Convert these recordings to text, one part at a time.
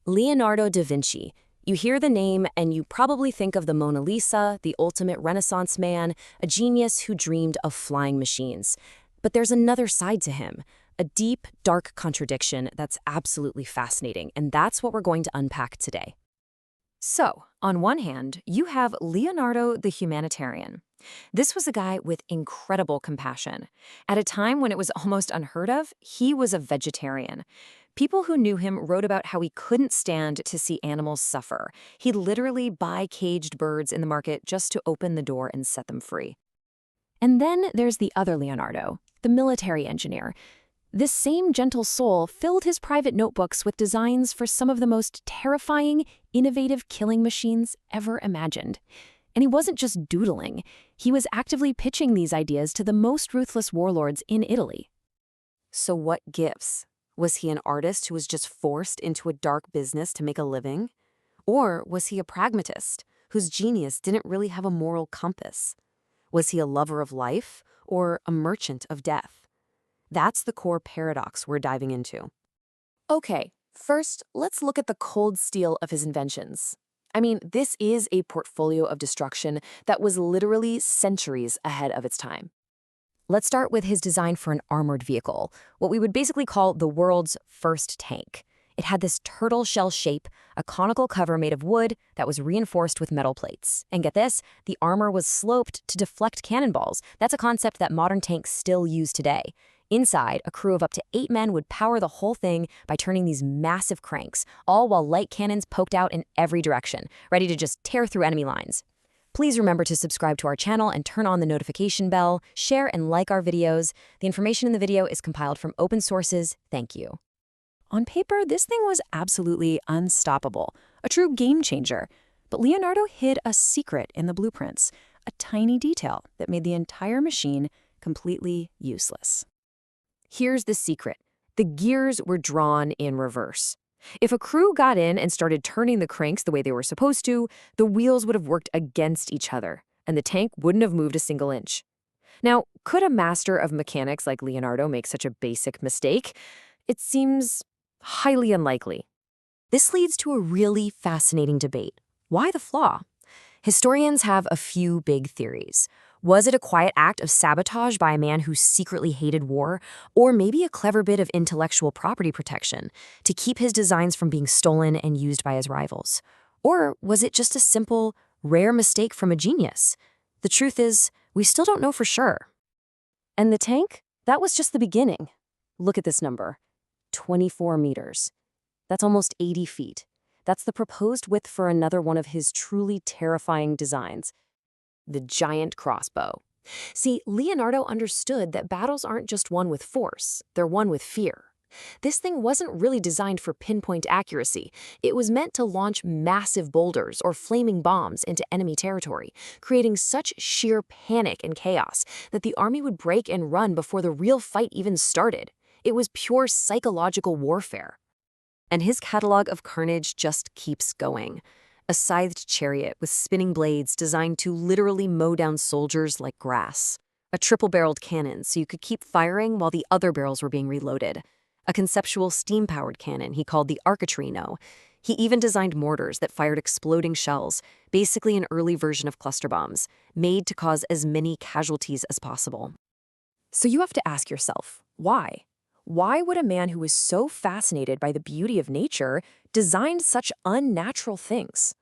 Leonardo da Vinci. You hear the name and you probably think of the Mona Lisa, the ultimate Renaissance man, a genius who dreamed of flying machines. But there's another side to him, a deep, dark contradiction that's absolutely fascinating, and that's what we're going to unpack today. So, on one hand, you have Leonardo the humanitarian. This was a guy with incredible compassion. At a time when it was almost unheard of, he was a vegetarian. People who knew him wrote about how he couldn't stand to see animals suffer. He'd literally buy caged birds in the market just to open the door and set them free. And then there's the other Leonardo, the military engineer. This same gentle soul filled his private notebooks with designs for some of the most terrifying, innovative killing machines ever imagined. And he wasn't just doodling. He was actively pitching these ideas to the most ruthless warlords in Italy. So what gives? Was he an artist who was just forced into a dark business to make a living? Or was he a pragmatist whose genius didn't really have a moral compass? Was he a lover of life or a merchant of death? That's the core paradox we're diving into. Okay, first, let's look at the cold steel of his inventions. I mean, this is a portfolio of destruction that was literally centuries ahead of its time. Let's start with his design for an armored vehicle, what we would basically call the world's first tank. It had this turtle shell shape, a conical cover made of wood that was reinforced with metal plates. And get this, the armor was sloped to deflect cannonballs. That's a concept that modern tanks still use today. Inside, a crew of up to 8 men would power the whole thing by turning these massive cranks, all while light cannons poked out in every direction, ready to just tear through enemy lines. Please remember to subscribe to our channel and turn on the notification bell, share and like our videos. The information in the video is compiled from open sources. Thank you. On paper, this thing was absolutely unstoppable, a true game changer. But Leonardo hid a secret in the blueprints, a tiny detail that made the entire machine completely useless. Here's the secret. The gears were drawn in reverse. If a crew got in and started turning the cranks the way they were supposed to, the wheels would have worked against each other, and the tank wouldn't have moved a single inch. Now, could a master of mechanics like Leonardo make such a basic mistake? It seems highly unlikely. This leads to a really fascinating debate. Why the flaw? Historians have a few big theories. Was it a quiet act of sabotage by a man who secretly hated war, or maybe a clever bit of intellectual property protection to keep his designs from being stolen and used by his rivals? Or was it just a simple, rare mistake from a genius? The truth is, we still don't know for sure. And the tank? That was just the beginning. Look at this number, 24 meters. That's almost 80 feet. That's the proposed width for another one of his truly terrifying designs, the giant crossbow. See, Leonardo understood that battles aren't just won with force, they're won with fear. This thing wasn't really designed for pinpoint accuracy. It was meant to launch massive boulders or flaming bombs into enemy territory, creating such sheer panic and chaos that the army would break and run before the real fight even started. It was pure psychological warfare. And his catalog of carnage just keeps going. A scythed chariot with spinning blades designed to literally mow down soldiers like grass. A triple-barreled cannon so you could keep firing while the other barrels were being reloaded. A conceptual steam-powered cannon he called the Architrino. He even designed mortars that fired exploding shells, basically an early version of cluster bombs, made to cause as many casualties as possible. So you have to ask yourself, why? Why would a man who was so fascinated by the beauty of nature design such unnatural things?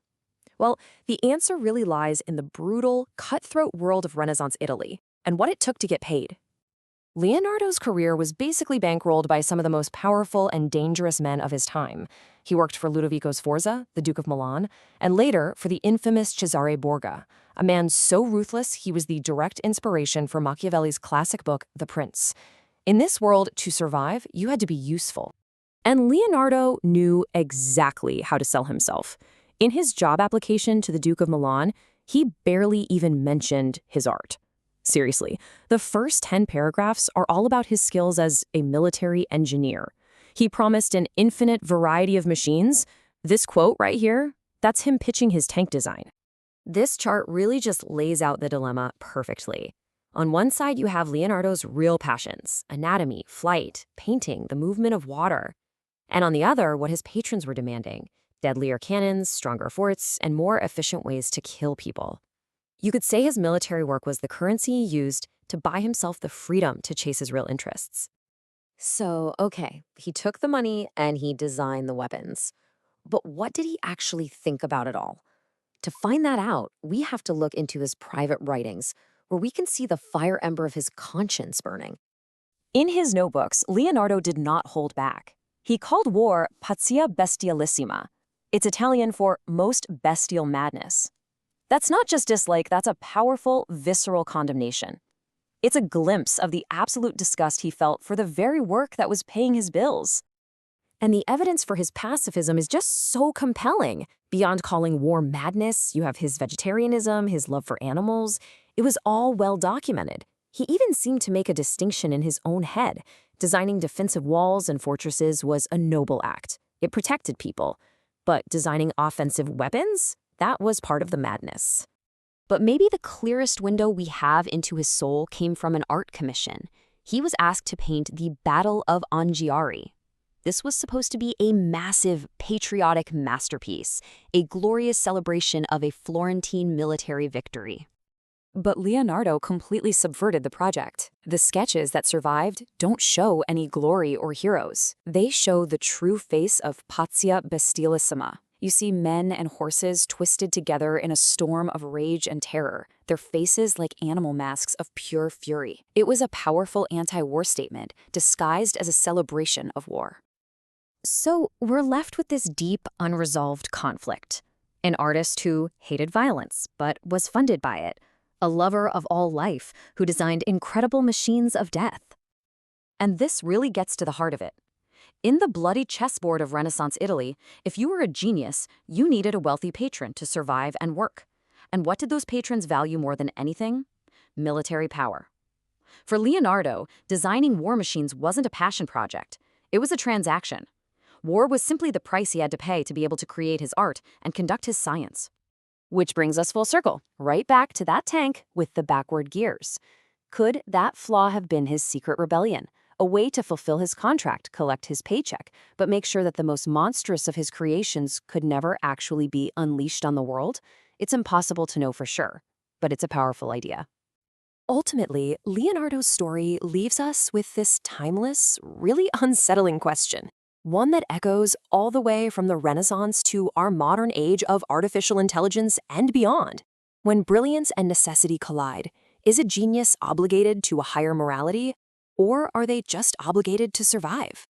Well, the answer really lies in the brutal, cutthroat world of Renaissance Italy and what it took to get paid. Leonardo's career was basically bankrolled by some of the most powerful and dangerous men of his time. He worked for Ludovico Sforza, the Duke of Milan, and later for the infamous Cesare Borgia, a man so ruthless he was the direct inspiration for Machiavelli's classic book, The Prince. In this world, to survive, you had to be useful. And Leonardo knew exactly how to sell himself. In his job application to the Duke of Milan, he barely even mentioned his art. Seriously, the first 10 paragraphs are all about his skills as a military engineer. He promised an infinite variety of machines. This quote right here, that's him pitching his tank design. This chart really just lays out the dilemma perfectly. On one side, you have Leonardo's real passions: anatomy, flight, painting, the movement of water. and on the other, what his patrons were demanding: deadlier cannons, stronger forts, and more efficient ways to kill people. You could say his military work was the currency he used to buy himself the freedom to chase his real interests. So, okay, he took the money and he designed the weapons. But what did he actually think about it all? To find that out, we have to look into his private writings, where we can see the fire ember of his conscience burning. In his notebooks, Leonardo did not hold back. He called war Pazzia Bestialissima. It's Italian for most bestial madness. That's not just dislike, that's a powerful, visceral condemnation. It's a glimpse of the absolute disgust he felt for the very work that was paying his bills. And the evidence for his pacifism is just so compelling. Beyond calling war madness, you have his vegetarianism, his love for animals. It was all well documented. He even seemed to make a distinction in his own head. Designing defensive walls and fortresses was a noble act. It protected people. But designing offensive weapons? That was part of the madness. But maybe the clearest window we have into his soul came from an art commission. He was asked to paint the Battle of Anghiari. This was supposed to be a massive, patriotic masterpiece, a glorious celebration of a Florentine military victory. But Leonardo completely subverted the project. The sketches that survived don't show any glory or heroes. They show the true face of Pazzia Bestialissima. You see men and horses twisted together in a storm of rage and terror, their faces like animal masks of pure fury. It was a powerful anti-war statement, disguised as a celebration of war. So we're left with this deep, unresolved conflict. An artist who hated violence, but was funded by it. A lover of all life who designed incredible machines of death. And this really gets to the heart of it. In the bloody chessboard of Renaissance Italy, if you were a genius, you needed a wealthy patron to survive and work. And what did those patrons value more than anything? Military power. For Leonardo, designing war machines wasn't a passion project. It was a transaction. War was simply the price he had to pay to be able to create his art and conduct his science. Which brings us full circle, right back to that tank with the backward gears. Could that flaw have been his secret rebellion? A way to fulfill his contract, collect his paycheck, but make sure that the most monstrous of his creations could never actually be unleashed on the world? It's impossible to know for sure, but it's a powerful idea. Ultimately, Leonardo's story leaves us with this timeless, really unsettling question. One that echoes all the way from the Renaissance to our modern age of artificial intelligence and beyond. When brilliance and necessity collide, is a genius obligated to a higher morality? Or are they just obligated to survive?